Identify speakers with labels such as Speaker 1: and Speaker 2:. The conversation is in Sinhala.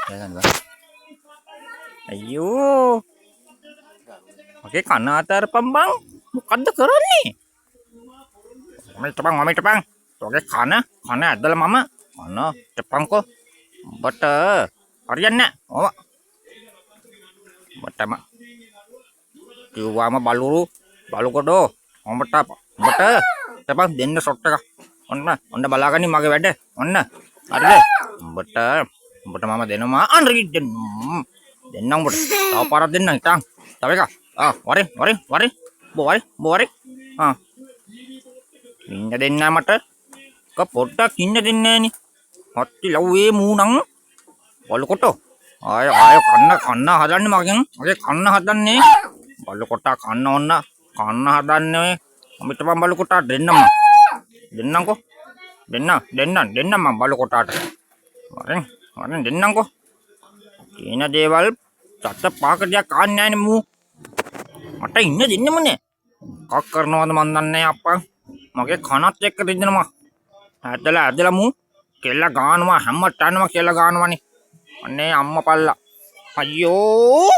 Speaker 1: Kailan ba? Ayun. Oke, kana atar pambang. Mukadda karani. Mami tepang. Oke, kana adalah mama. Kana tepang ko. Bata. Harian na. Oh, bata ma. Kiwa ma balu ko do. Bata. Tepang dinna sotta ka. Onna balagani mage wedde. Onna. Hariye. Bata mama denama anri den. Dennang bata. Taw parat dennang tang. Tawe ka. Wari. Bo wari. Ah. ඉන්න දෙන්න මට පොඩ්ඩක් ඉන්න දෙන්නේ නෑනේ. හත්ති ලව්වේ මූණන් බලකොටෝ. ආය කන්න හදන්නේ මගේ කන්න හදන්නේ. බලකොටා කන්න ඕන්න කන්න හදන්නේ. මිටපන් බලකොටා දෙන්නම්කෝ. දෙන්නම් මම බලකොටාට. වරෙන් දෙන්නම්කෝ. කියන දේවල් සත්ත පාකටයක් ආන්නේ නෑනේ මූ. මට ඉන්න දෙන්නෙම නෑ. කක් කරනවද මන් දන්නේ අප්පා. මගේ කනත් එක්ක දෙන්නවා. ඇදලා මූ කෙල්ල ගානවා හැම තැනම කෙල්ල ගානවනේ. අනේ අම්මා පල්ලා. අයියෝ